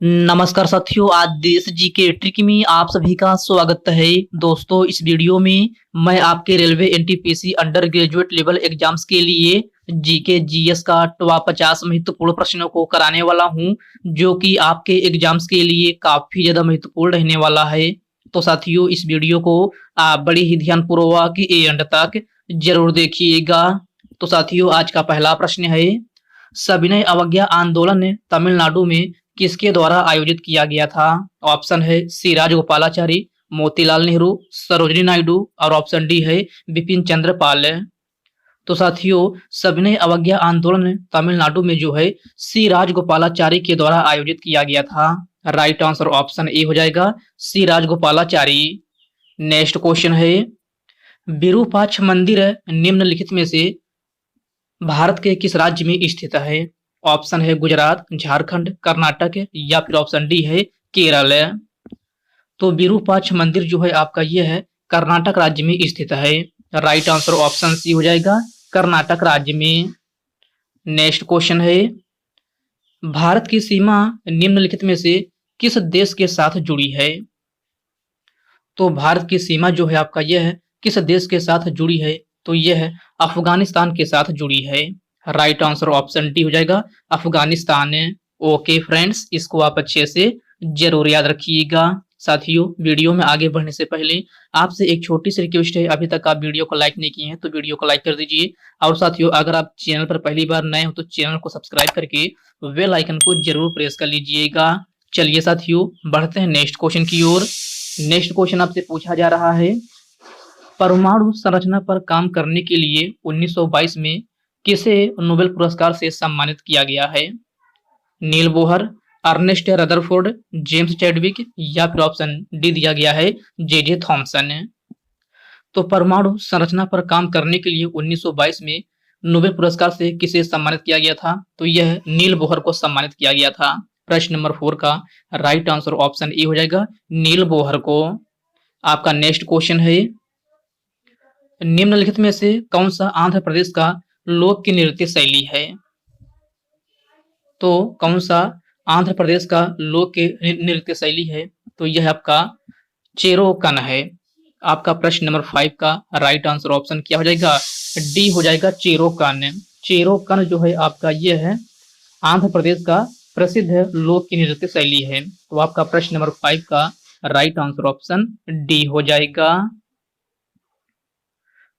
नमस्कार साथियों, आज देश जी के ट्रिक में आप सभी का स्वागत है। दोस्तों, इस वीडियो में मैं आपके railway NTPC under graduate level exams के लिए जीके जीएस का टॉप 50 महत्वपूर्ण प्रश्नों को कराने वाला हूं, जो कि आपके एग्जाम्स के लिए काफी ज्यादा महत्वपूर्ण रहने वाला है। तो साथियों, इस वीडियो को आप बड़ी ही ध्यानपूर्वक एंड तक जरूर देखिएगा। तो साथियों, आज का पहला प्रश्न है, सविनय अवज्ञा आंदोलन तमिलनाडु में किसके द्वारा आयोजित किया गया था? ऑप्शन है सी राजगोपालाचारी, मोतीलाल नेहरू, सरोजिनी नायडू और ऑप्शन डी है बिपिन चंद्र पाल। तो साथियों, सविनय अवज्ञा आंदोलन तमिलनाडु में जो है सी राजगोपालाचारी के द्वारा आयोजित किया गया था। राइट आंसर ऑप्शन ए हो जाएगा, सी राजगोपालाचारी। नेक्स्ट क्वेश्चन है, विरूपाक्ष मंदिर निम्नलिखित में से भारत के किस राज्य में स्थित है? ऑप्शन है गुजरात, झारखंड, कर्नाटक या फिर ऑप्शन डी है केरल। तो विरूपाक्ष मंदिर जो है आपका ये है कर्नाटक राज्य में स्थित है। राइट आंसर ऑप्शन सी हो जाएगा, कर्नाटक राज्य में। नेक्स्ट क्वेश्चन है, भारत की सीमा निम्नलिखित में से किस देश के साथ जुड़ी है? तो भारत की सीमा जो है आपका यह है किस देश के साथ जुड़ी है? तो यह है अफगानिस्तान के साथ जुड़ी है। राइट आंसर ऑप्शन डी हो जाएगा, अफगानिस्तान। ओके फ्रेंड्स, इसको आप अच्छे से जरूर याद रखिएगा। साथियों, वीडियो में आगे बढ़ने से पहले आपसे एक छोटी सी रिक्वेस्ट है, अभी तक आप वीडियो को लाइक नहीं किए हैं तो वीडियो को लाइक कर दीजिए। और साथियों, अगर आप चैनल पर पहली बार नए हो तो चैनल को सब्सक्राइब करके बेल आइकन को जरूर प्रेस कर लीजिएगा। चलिए साथियों, बढ़ते हैं नेक्स्ट क्वेश्चन की ओर। नेक्स्ट क्वेश्चन आपसे पूछा जा रहा है, परमाणु संरचना पर काम करने के लिए 1922 में किसे नोबेल पुरस्कार से सम्मानित किया गया है? Niels Bohr, Ernest Rutherford, James Chadwick या फिर ऑप्शन डी दिया गया है जे थॉमसन। तो परमाणु संरचना पर काम करने के लिए 1922 में नोबेल पुरस्कार से किसे सम्मानित किया गया था? तो यह नील बोहर को सम्मानित किया गया था। प्रश्न नंबर 4 का राइट आंसर ऑप्शन ए हो जाएगा, नील बोहर को। आपका नेक्स्ट क्वेश्चन है, निम्नलिखित में से कौन सा आंध्र प्रदेश का लोक नृत्य शैली है? तो कौन सा आंध्र प्रदेश का लोक नृत्य शैली है? तो यह आपका चेरोकन है। आपका प्रश्न नंबर 5 का राइट आंसर ऑप्शन क्या हो जाएगा? डी हो जाएगा, चेरोकन। चेरोकन जो है आपका यह है आंध्र प्रदेश का प्रसिद्ध लोक नृत्य शैली है। तो आपका प्रश्न नंबर 5 का राइट आंसर ऑप्शन डी हो जाएगा।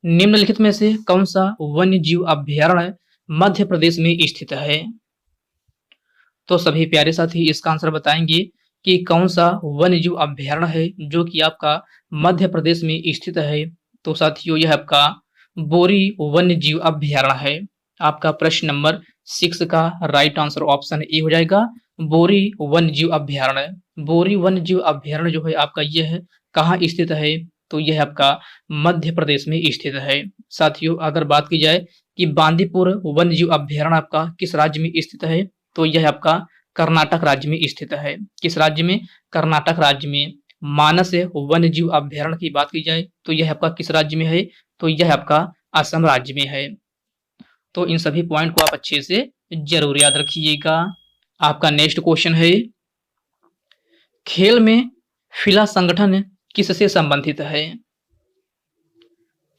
निम्नलिखित में से कौन सा वन्य जीव अभ्यारण्य मध्य प्रदेश में स्थित है? तो सभी प्यारे साथी इसका आंसर बताएंगे कि कौन सा वन्य जीव अभ्यारण्य है जो कि आपका मध्य प्रदेश में स्थित है। तो साथियों, यह आपका बोरी वन्य जीव अभ्यारण्य है। आपका प्रश्न नंबर 6 का राइट आंसर ऑप्शन ए हो जाएगा, बोरी वन्य जीव अभ्यारण्य। बोरी वन्य जीव अभ्यारण्य जो है आपका यह है कहाँ स्थित है? तो यह आपका मध्य प्रदेश में स्थित है। साथियों, अगर बात की जाए कि बांदीपुर वन्य जीव अभ्यारण्य आपका किस राज्य में स्थित है? तो यह आपका कर्नाटक राज्य में स्थित है। किस राज्य में? कर्नाटक राज्य में। मानस वन्य जीव अभ्यारण्य की बात की जाए तो यह आपका किस राज्य में है? तो यह आपका असम राज्य में है। तो इन सभी पॉइंट को आप अच्छे से जरूर याद रखिएगा। आपका नेक्स्ट क्वेश्चन है, खेल में फिला संगठन किससे संबंधित है?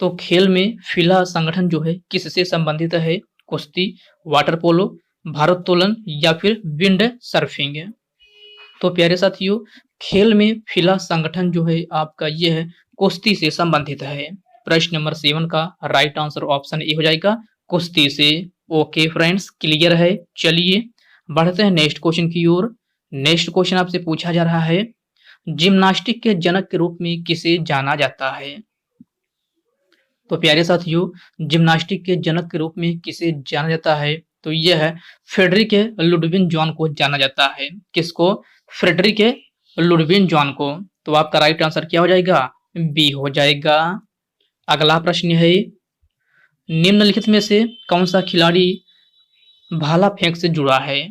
तो खेल में फिला संगठन जो है किससे संबंधित है? कुश्ती, वाटर पोलो, भारोत्तोलन या फिर विंड सर्फिंग। तो प्यारे साथियों, खेल में फिला संगठन जो है आपका ये है कुश्ती से संबंधित है। प्रश्न नंबर 7 का राइट आंसर ऑप्शन ए हो जाएगा, कुश्ती से। ओके फ्रेंड्स, क्लियर है। चलिए बढ़ते हैं नेक्स्ट क्वेश्चन की ओर। नेक्स्ट क्वेश्चन आपसे पूछा जा रहा है, जिम्नास्टिक के जनक के रूप में किसे जाना जाता है? तो प्यारे साथियों, जिम्नास्टिक के जनक के रूप में किसे जाना जाता है? तो यह है फ्रेडरिक लुडविन जॉन को जाना जाता है। किसको? फ्रेडरिक लुडविन जॉन को। तो आपका राइट आंसर क्या हो जाएगा? बी हो जाएगा। अगला प्रश्न है, निम्नलिखित में से कौन सा खिलाड़ी भाला फेंक से जुड़ा है?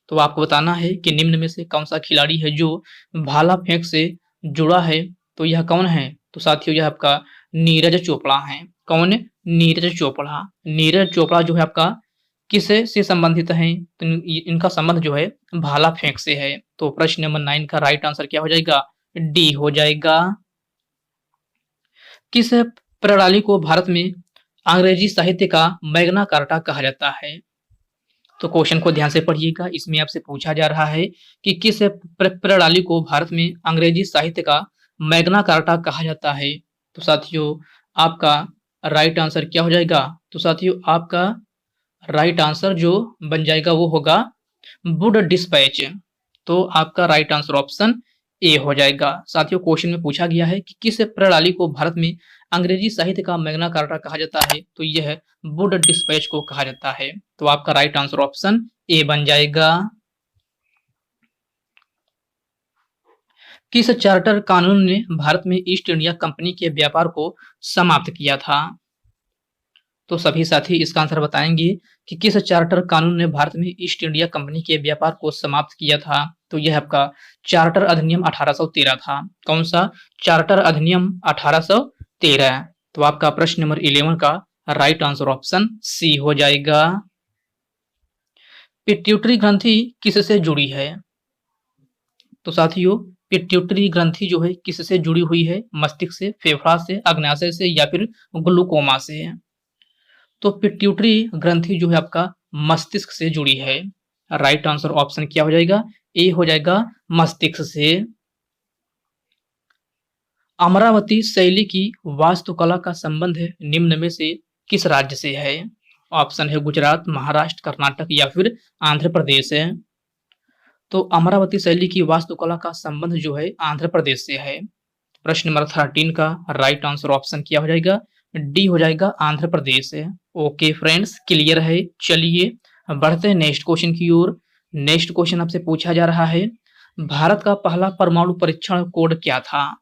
तो आपको बताना है कि निम्न में से कौन सा खिलाड़ी है जो भाला फेंक से जुड़ा है। तो यह कौन है? तो साथियों, यह आपका नीरज चोपड़ा है। कौन? नीरज चोपड़ा। नीरज चोपड़ा जो है आपका किससे से संबंधित हैं? तो इनका संबंध जो है भाला फेंक से है। तो प्रश्न नंबर 9 का राइट आंसर क्या हो जाएगा? डी हो जाएगा। किस प्रणाली को भारत में अंग्रेजी साहित्य का मैग्ना कार्टा कहा जाता है? तो क्वेश्चन को ध्यान से पढ़िएगा। इसमें आपसे पूछा जा रहा है कि किस प्रणाली को भारत में अंग्रेजी साहित्य का मैग्ना कार्टा कहा जाता है? तो साथियों आपका राइट आंसर क्या हो जाएगा? तो साथियों आपका राइट आंसर जो बन जाएगा वो होगा वुड डिस्पैच। तो आपका राइट आंसर ऑप्शन ए हो जाएगा। साथियों क्वेश्चन में पूछा गया है कि किस प्रणाली को भारत में अंग्रेजी साहित्य का मैग्ना कार्टा कहा जाता है? तो यह वुड डिस्पैच को कहा जाता है। तो आपका राइट आंसर ऑप्शन ए बन जाएगा। किस चार्टर कानून ने भारत में ईस्ट इंडिया कंपनी के व्यापार को समाप्त किया था? तो सभी साथी इसका आंसर बताएंगे कि किस चार्टर कानून ने भारत में ईस्ट इंडिया कंपनी के व्यापार को समाप्त किया था? तो यह आपका चार्टर अधिनियम 1813 था। कौन सा? चार्टर अधिनियम 1813। तो आपका प्रश्न नंबर 11 का राइट आंसर ऑप्शन सी हो जाएगा। पिट्यूटरी ग्रंथि किससे जुड़ी है? तो साथियों पिट्यूटरी ग्रंथि जो है किससे जुड़ी हुई है? मस्तिष्क से, फेफड़ा से, अग्नाशय से या फिर ग्लूकोमा से? तो पिट्यूटरी ग्रंथि जो है आपका मस्तिष्क से जुड़ी है। राइट आंसर ऑप्शन क्या हो जाएगा? ए हो जाएगा मस्तिष्क से। अमरावती शैली की वास्तुकला का संबंध निम्न में से किस राज्य से है? ऑप्शन है गुजरात, महाराष्ट्र, कर्नाटक या फिर आंध्र प्रदेश है। तो अमरावती शैली की वास्तुकला का संबंध जो है आंध्र प्रदेश से है। प्रश्न नंबर 13 का राइट आंसर ऑप्शन क्या हो जाएगा? डी हो जाएगा आंध्र प्रदेश है। ओके फ्रेंड्स, क्लियर है। चलिए बढ़ते हैं नेक्स्ट क्वेश्चन की ओर। नेक्स्ट क्वेश्चन आपसे पूछा जा रहा है, भारत का पहला परमाणु परीक्षण कोड क्या था?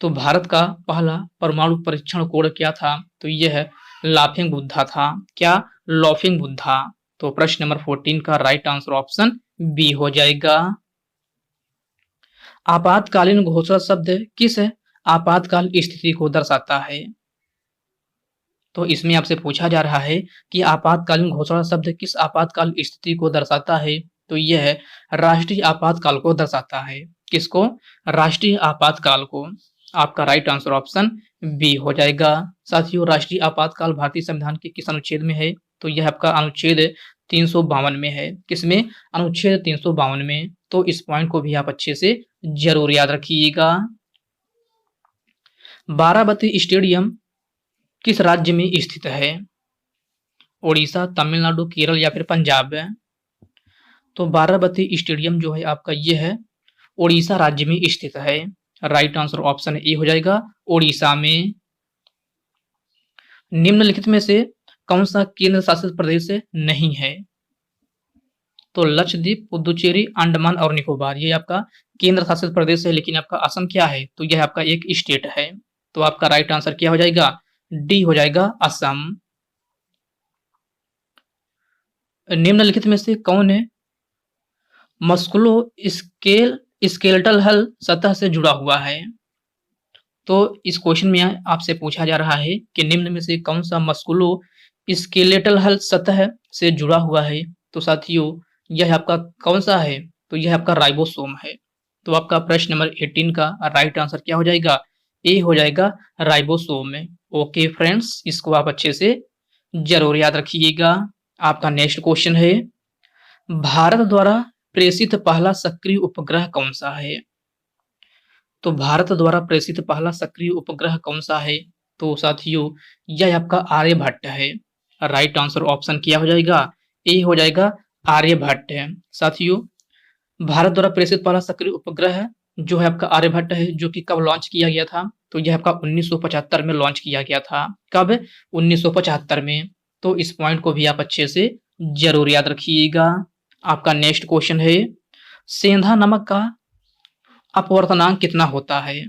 तो भारत का पहला परमाणु परीक्षण कोड क्या था? तो यह लाफिंग बुद्धा था। क्या? लाफिंग बुद्धा। तो प्रश्न नंबर 14 का राइट आंसर ऑप्शन बी हो जाएगा। आपातकालीन घोषणा शब्द किस आपातकाल स्थिति को दर्शाता है? तो इसमें आपसे पूछा जा रहा है कि आपातकालीन घोषणा शब्द किस आपातकाल स्थिति को दर्शाता है? तो यह राष्ट्रीय आपातकाल को दर्शाता है। किसको? राष्ट्रीय आपातकाल को। आपका राइट आंसर ऑप्शन बी हो जाएगा। साथियों राष्ट्रीय आपातकाल भारतीय संविधान के किस अनुच्छेद में है? तो यह आपका अनुच्छेद 352 में है। किसमें? अनुच्छेद 352 में। तो इस पॉइंट को भी आप अच्छे से जरूर याद रखिएगा। बाराबती स्टेडियम किस राज्य में स्थित है? ओडिशा, तमिलनाडु, केरल या फिर पंजाब है? तो बाराबती स्टेडियम जो है आपका ये है ओडिशा राज्य में स्थित है। राइट आंसर ऑप्शन ए हो जाएगा ओडिशा में। निम्नलिखित में से कौन सा केंद्र शासित प्रदेश नहीं है? तो लक्षद्वीप, पुदुचेरी, अंडमान और निकोबार ये आपका केंद्र शासित प्रदेश है, लेकिन आपका असम क्या है? तो यह आपका एक स्टेट है। तो आपका राइट आंसर क्या हो जाएगा? डी हो जाएगा असम। निम्नलिखित में से कौन है मस्कुलो स्केलेटल हल सतह से जुड़ा हुआ है? तो इस क्वेश्चन में आपसे पूछा जा रहा है कि निम्न में से कौन सा मस्कुलो स्केलेटल हल सतह से जुड़ा हुआ है? तो साथियों यह आपका कौन सा है? तो यह आपका राइबोसोम है। तो आपका प्रश्न नंबर 18 का राइट आंसर क्या हो जाएगा? ए हो जाएगा राइबोसोम में। ओके फ्रेंड्स, इसको आप अच्छे से जरूर याद रखिएगा। आपका नेक्स्ट क्वेश्चन है, भारत द्वारा प्रेषित पहला सक्रिय उपग्रह कौन सा है? तो भारत द्वारा प्रेषित पहला सक्रिय उपग्रह कौन सा है? तो साथियों यह आपका आर्यभट्ट है। राइट आंसर ऑप्शन क्या हो जाएगा? ए हो जाएगा आर्यभट्ट है। साथियों भारत द्वारा प्रेषित पहला सक्रिय उपग्रह जो है आपका आर्यभट्ट है, जो कि कब लॉन्च किया गया था? तो यह आपका 1975 में लॉन्च किया गया था। कब? 1975 में। तो इस पॉइंट को भी आप अच्छे से जरूर याद रखिएगा। आपका नेक्स्ट क्वेश्चन है, सेंधा नमक का अपवर्तनांक कितना होता है?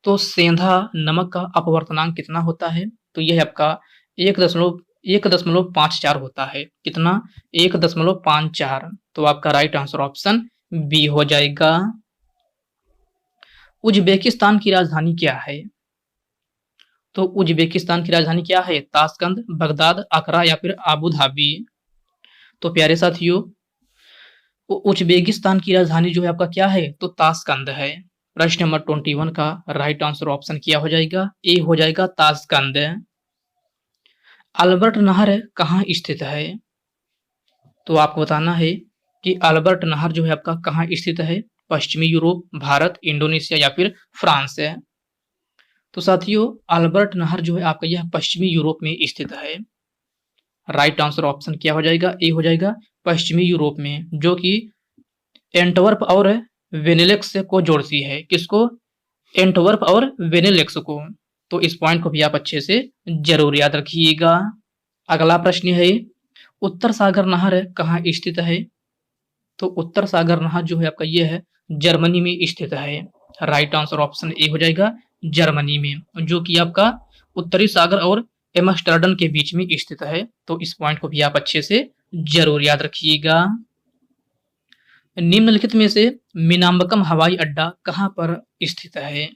तो सेंधा नमक का अपवर्तनांक कितना होता है? तो यह आपका 1.54 होता है। कितना? 1.54। तो आपका राइट आंसर ऑप्शन बी हो जाएगा। उज्बेकिस्तान की राजधानी क्या है? तो उज्बेकिस्तान की राजधानी क्या है? ताशकंद, बगदाद, आगरा या फिर आबू धाबी। तो प्यारे साथियों, उज्बेकिस्तान की राजधानी जो है आपका क्या है? तो ताशकंद है। प्रश्न नंबर 21 का राइट आंसर ऑप्शन क्या हो जाएगा? ए हो जाएगा ताशकंद। अल्बर्ट नहर कहाँ स्थित है? तो आपको बताना है कि अल्बर्ट नहर जो है आपका कहाँ स्थित है? पश्चिमी यूरोप, भारत, इंडोनेशिया या फिर फ्रांस है। तो साथियों, अल्बर्ट नहर जो है आपका यह पश्चिमी यूरोप में स्थित है। राइट आंसर ऑप्शन क्या हो जाएगा? ए हो जाएगा पश्चिमी यूरोप में, जो कि एंटवर्प और वेनेलेक्स को जोड़ती है। किसको? एंटवर्प और वेनेलेक्स को। तो इस पॉइंट को भी आप अच्छे से जरूर याद रखिएगा। अगला प्रश्न है, उत्तर सागर नहर कहाँ स्थित है? तो उत्तर सागर नहर जो है आपका ये है जर्मनी में स्थित है। राइट आंसर ऑप्शन ए हो जाएगा जर्मनी में, जो कि आपका उत्तरी सागर और एम्स्टर्डम के बीच में स्थित है। तो इस पॉइंट को भी आप अच्छे से जरूर याद रखिएगा। निम्नलिखित में से मीनाम्बकम हवाई अड्डा कहाँ पर स्थित है?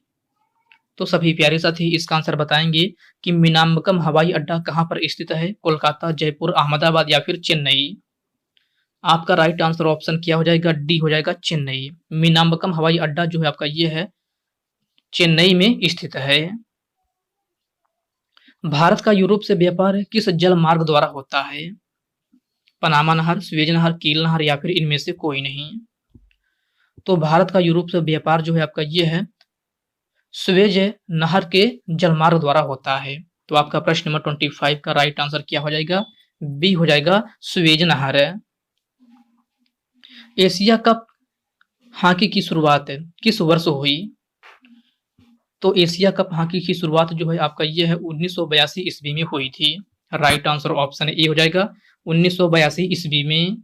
तो सभी प्यारे साथी इसका आंसर बताएंगे कि मीनाम्बकम हवाई अड्डा कहाँ पर स्थित है? कोलकाता, जयपुर, अहमदाबाद या फिर चेन्नई। आपका राइट आंसर ऑप्शन क्या हो जाएगा? डी हो जाएगा चेन्नई। मीनाम्बकम हवाई अड्डा जो है आपका ये है चेन्नई में स्थित है। भारत का यूरोप से व्यापार किस जल मार्ग द्वारा होता है? पनामा नहर, स्वेज नहर, कील नहर या फिर इनमें से कोई नहीं। तो भारत का यूरोप से व्यापार जो है आपका ये है स्वेज नहर के जलमार्ग द्वारा होता है। तो आपका प्रश्न नंबर 25 का राइट आंसर क्या हो जाएगा? बी हो जाएगा स्वेज नहर। एशिया कप हॉकी की शुरुआत किस वर्ष हुई? तो एशिया कप हॉकी की शुरुआत जो है आपका ये है 1982 ईस्वी में हुई थी। राइट आंसर ऑप्शन ए हो जाएगा 1982 ईस्वी में।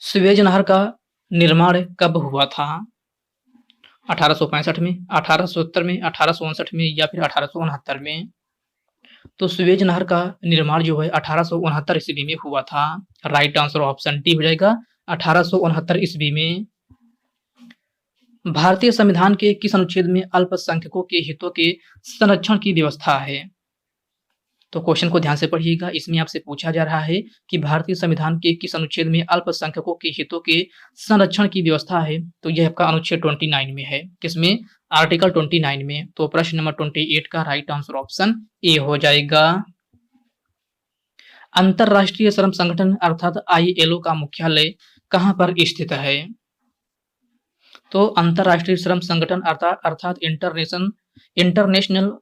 स्वेज नहर का निर्माण कब हुआ था? 1865 में, 1870 में, 1859 में या फिर 1869 में। तो स्वेज नहर का निर्माण जो है 1869 ईस्वी में हुआ था। राइट आंसर ऑप्शन डी हो जाएगा 1869 ईस्वी में। भारतीय संविधान के किस अनुच्छेद में अल्पसंख्यकों के हितों के संरक्षण की व्यवस्था है? तो क्वेश्चन को ध्यान से पढ़िएगा। इसमें आपसे पूछा जा रहा है कि भारतीय संविधान के किस अनुच्छेद में अल्पसंख्यकों के हितों के संरक्षण की व्यवस्था है? तो यह आपका अनुच्छेद 29 में है। किसमें? आर्टिकल 29 में। तो प्रश्न नंबर 28 का राइट आंसर ऑप्शन ए हो जाएगा। अंतरराष्ट्रीय श्रम संगठन अर्थात ILO का मुख्यालय कहां पर स्थित है? तो अंतरराष्ट्रीय श्रम संगठन अर्थात इंटरनेशनल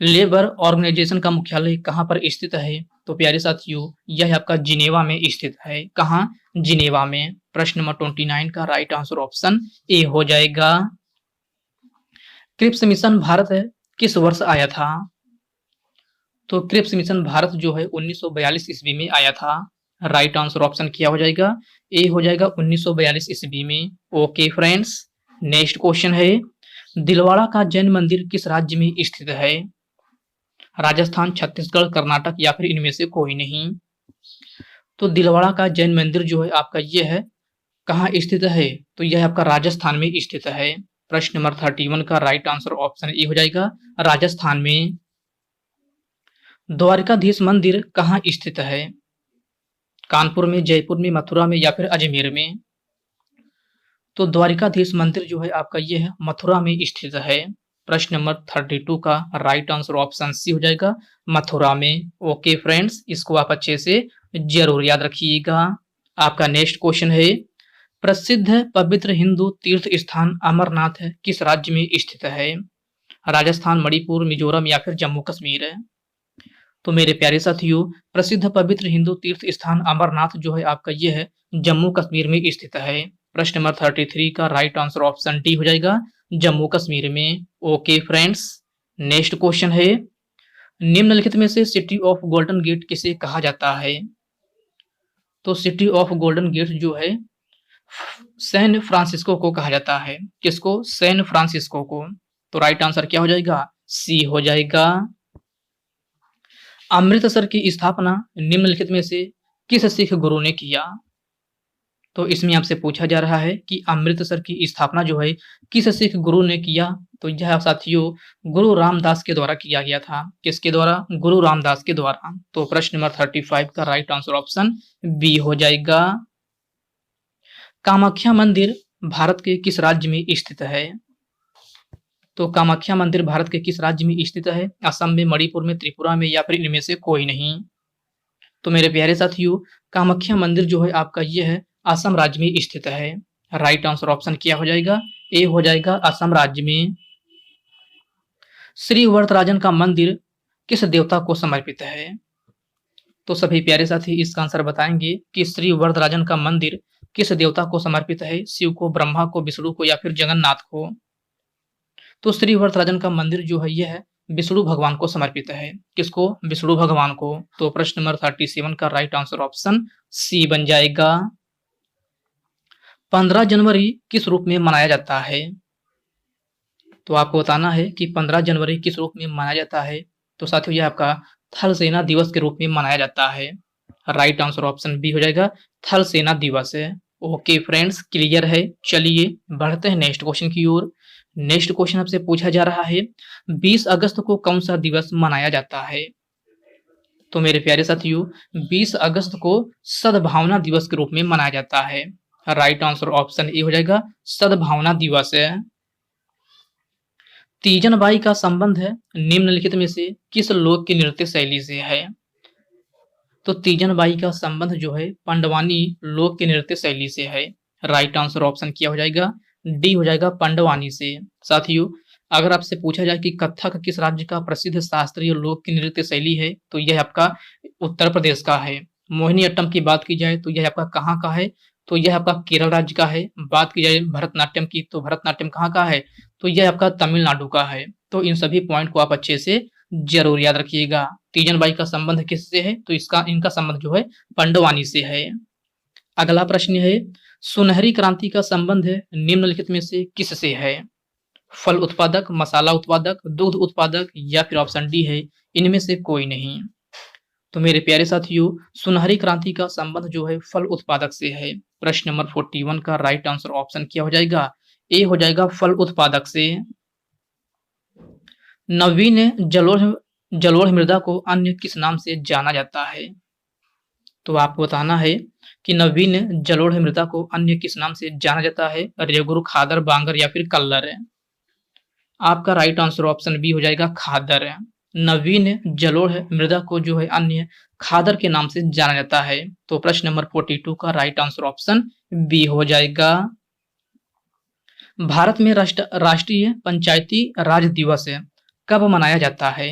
लेबर ऑर्गेनाइजेशन का मुख्यालय कहां पर स्थित है? तो प्यारे साथियों, यह आपका जिनेवा में स्थित है। कहां? जिनेवा में। प्रश्न नंबर 29 का राइट आंसर ऑप्शन ए हो जाएगा। क्रिप्स मिशन भारत किस वर्ष आया था? तो क्रिप्स मिशन भारत जो है 1942 ईस्वी में आया था। राइट आंसर ऑप्शन क्या हो जाएगा? ए हो जाएगा 1942 ईस्वी में। ओके फ्रेंड्स, नेक्स्ट क्वेश्चन है, दिलवाड़ा का जैन मंदिर किस राज्य में स्थित है? राजस्थान, छत्तीसगढ़, कर्नाटक या फिर इनमें से कोई नहीं। तो दिलवाड़ा का जैन मंदिर जो है आपका ये है कहाँ स्थित है? तो यह आपका राजस्थान में स्थित है। प्रश्न नंबर 31 का राइट आंसर ऑप्शन ए हो जाएगा राजस्थान में। द्वारिकाधीश मंदिर कहाँ स्थित है? कानपुर में, जयपुर में, मथुरा में या फिर अजमेर में। तो द्वारिकाधीश मंदिर जो है आपका ये है मथुरा में स्थित है। प्रश्न नंबर 32 का राइट आंसर ऑप्शन सी हो जाएगा मथुरा में। ओके फ्रेंड्स, इसको आप अच्छे से जरूर याद रखिएगा। आपका नेक्स्ट क्वेश्चन है, प्रसिद्ध पवित्र हिंदू तीर्थ स्थान अमरनाथ किस राज्य में स्थित है? राजस्थान, मणिपुर, मिजोरम या फिर जम्मू कश्मीर है। तो मेरे प्यारे साथियों, प्रसिद्ध पवित्र हिंदू तीर्थ स्थान अमरनाथ जो है आपका ये है जम्मू कश्मीर में स्थित है। प्रश्न नंबर 33 का राइट आंसर ऑप्शन डी हो जाएगा जम्मू कश्मीर में। ओके फ्रेंड्स, नेक्स्ट क्वेश्चन है, निम्नलिखित में से सिटी ऑफ गोल्डन गेट किसे कहा जाता है? तो सिटी ऑफ गोल्डन गेट जो है सैन फ्रांसिस्को को कहा जाता है। किसको? सैन फ्रांसिस्को को। तो राइट आंसर क्या हो जाएगा? सी हो जाएगा। अमृतसर की स्थापना निम्नलिखित में से किस सिख गुरु ने किया? तो इसमें आपसे पूछा जा रहा है कि अमृतसर की स्थापना जो है किस सिख गुरु ने किया। तो यह साथियों गुरु रामदास के द्वारा किया गया था। किसके द्वारा? गुरु रामदास के द्वारा। तो प्रश्न नंबर 35 का राइट आंसर ऑप्शन बी हो जाएगा। कामाख्या मंदिर भारत के किस राज्य में स्थित है? तो कामाख्या मंदिर भारत के किस राज्य में स्थित है? असम में, मणिपुर में, त्रिपुरा में, या फिर इनमें से कोई नहीं। तो मेरे प्यारे साथियों कामाख्या मंदिर जो है आपका ये है असम राज्य में स्थित है। राइट आंसर ऑप्शन क्या हो जाएगा? ए हो जाएगा, असम राज्य में। श्री वरदराजन का मंदिर किस देवता को समर्पित है? तो सभी प्यारे साथी इसका आंसर बताएंगे कि श्री वरदराजन का मंदिर किस देवता को समर्पित है? शिव को, ब्रह्मा को, विष्णु को, या फिर जगन्नाथ को? तो श्री वरदराजन का मंदिर जो है यह है विष्णु भगवान को समर्पित है। किसको? विष्णु भगवान को। तो प्रश्न नंबर 37 का राइट आंसर ऑप्शन सी बन जाएगा। 15 जनवरी किस रूप में मनाया जाता है? तो आपको बताना है कि 15 जनवरी किस रूप में मनाया जाता है। तो साथियों यह आपका थल सेना दिवस के रूप में मनाया जाता है। राइट आंसर ऑप्शन बी हो जाएगा, थल सेना दिवस है। ओके फ्रेंड्स, क्लियर है। चलिए बढ़ते हैं नेक्स्ट क्वेश्चन की ओर। नेक्स्ट क्वेश्चन आपसे पूछा जा रहा है 20 अगस्त को कौन सा दिवस मनाया जाता है? तो मेरे प्यारे साथियों 20 अगस्त को सद्भावना दिवस के रूप में मनाया जाता है। राइट आंसर ऑप्शन ए हो जाएगा, सद्भावना दिवस है। तीजन बाई का संबंध है निम्नलिखित में से किस लोक की नृत्य शैली से है? तो तीजन बाई का संबंध जो है पांडवानी लोक की नृत्य शैली से है। राइट आंसर ऑप्शन क्या हो जाएगा? डी हो जाएगा, पांडवानी से। साथियों अगर आपसे पूछा जाए कि कथक किस राज्य का प्रसिद्ध शास्त्रीय लोक की नृत्य शैली है, तो यह आपका उत्तर प्रदेश का है। मोहिनीअट्टम की बात की जाए तो यह आपका कहाँ का है? तो यह आपका केरल राज्य का है। बात की जाए भरतनाट्यम की तो भरतनाट्यम कहाँ का है? तो यह आपका तमिलनाडु का है। तो इन सभी पॉइंट को आप अच्छे से जरूर याद रखिएगा। तीजन बाई का संबंध किससे है? तो इनका संबंध जो है पांडवानी से है। अगला प्रश्न है सुनहरी क्रांति का संबंध है निम्नलिखित में से किससे है? फल उत्पादक, मसाला उत्पादक, दुग्ध उत्पादक, या फिर ऑप्शन डी है इनमें से कोई नहीं। तो मेरे प्यारे साथियों सुनहरी क्रांति का संबंध जो है फल उत्पादक से है। प्रश्न नंबर 41 का राइट आंसर ऑप्शन क्या हो जाएगा? ए हो जाएगा, फल उत्पादक से। नवीन जलोढ़ मृदा को अन्य किस नाम से जाना जाता है? तो आपको बताना है कि नवीन जलोढ़ मृदा को अन्य किस नाम से जाना जाता है? रेगुर, खादर, बांगर, या फिर कल्लर? आपका राइट आंसर ऑप्शन बी हो जाएगा, खादर। नवीन जलोढ़ मृदा को जो है अन्य खादर के नाम से जाना जाता है। तो प्रश्न नंबर 42 का राइट आंसर ऑप्शन बी हो जाएगा। भारत में राष्ट्रीय पंचायती राज दिवस कब मनाया जाता है?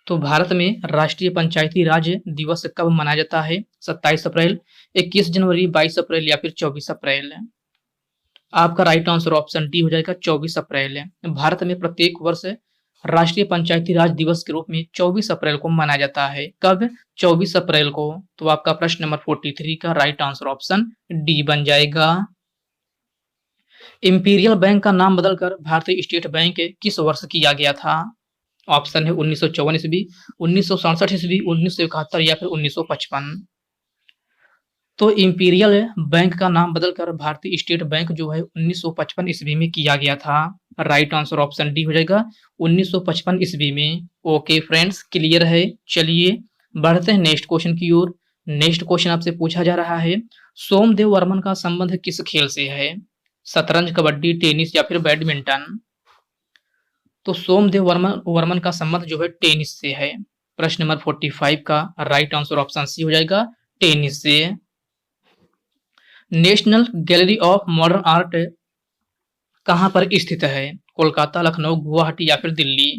तो भारत में राष्ट्रीय पंचायती राज दिवस कब मनाया जाता है? 27 अप्रैल, 21 जनवरी, 22 अप्रैल, या फिर 24 अप्रैल? आपका राइट आंसर ऑप्शन डी हो जाएगा, 24 अप्रैल। भारत में प्रत्येक वर्ष राष्ट्रीय पंचायती राज दिवस के रूप में 24 अप्रैल को मनाया जाता है। कब? 24 अप्रैल को। तो आपका प्रश्न नंबर 43 का राइट आंसर ऑप्शन डी बन जाएगा। इंपीरियल बैंक का नाम बदलकर भारतीय स्टेट बैंक किस वर्ष किया गया था? ऑप्शन है 1954 ईस्वी, 1967 ईस्वी, 1971, या फिर 1955। तो इंपीरियल बैंक का नाम बदलकर भारतीय स्टेट बैंक जो है 1955 ईस्वी में किया गया था। राइट आंसर ऑप्शन डी हो जाएगा, 1955 ईस्वी में। ओके फ्रेंड्स, क्लियर है। चलिए बढ़ते हैं नेक्स्ट क्वेश्चन की ओर। नेक्स्ट क्वेश्चन आपसे पूछा जा रहा है सोमदेव वर्मन का संबंध किस खेल से है? शतरंज, कबड्डी, टेनिस, या फिर बैडमिंटन? तो सोमदेव वर्मन का संबंध जो है टेनिस से है। प्रश्न नंबर 45 का राइट आंसर ऑप्शन सी हो जाएगा, टेनिस से। National gallery of modern art कहां पर स्थित है? कोलकाता, लखनऊ, गुवाहाटी, या फिर दिल्ली?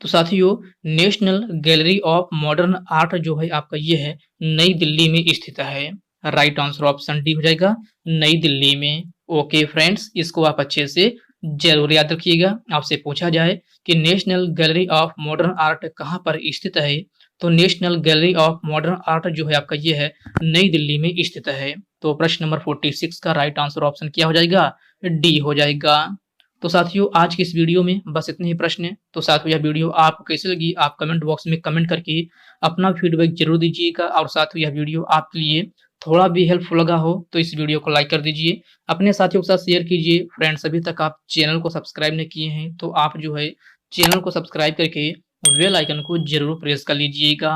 तो साथियों national gallery of modern art जो है आपका ये है नई दिल्ली में स्थित है। राइट आंसर ऑप्शन डी हो जाएगा, नई दिल्ली में। ओके फ्रेंड्स, इसको आप अच्छे से जरूर याद रखिएगा। आपसे पूछा जाए कि national gallery of modern art कहां पर स्थित है, तो national gallery of modern art जो है आपका ये है नई दिल्ली में स्थित है। तो प्रश्न नंबर 46 का राइट आंसर ऑप्शन क्या हो जाएगा? डी हो जाएगा। तो साथियों आज की इस वीडियो में बस इतने ही प्रश्न हैं। तो साथियों यह वीडियो आपको कैसी लगी आप कमेंट बॉक्स में कमेंट करके अपना फीडबैक जरूर दीजिएगा। और साथियों यह वीडियो आपके लिए थोड़ा भी हेल्पफुल लगा हो तो इस वीडियो को लाइक कर दीजिए, अपने साथियों के साथ शेयर कीजिए। फ्रेंड्स, अभी तक आप चैनल को सब्सक्राइब नहीं किए हैं तो आप जो है चैनल को सब्सक्राइब करके बेल आइकन को जरूर प्रेस कर लीजिएगा।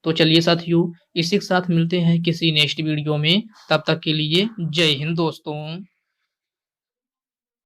तो चलिए साथियों, इसी के साथ मिलते हैं किसी नेक्स्ट वीडियो में। तब तक के लिए जय हिंद दोस्तों।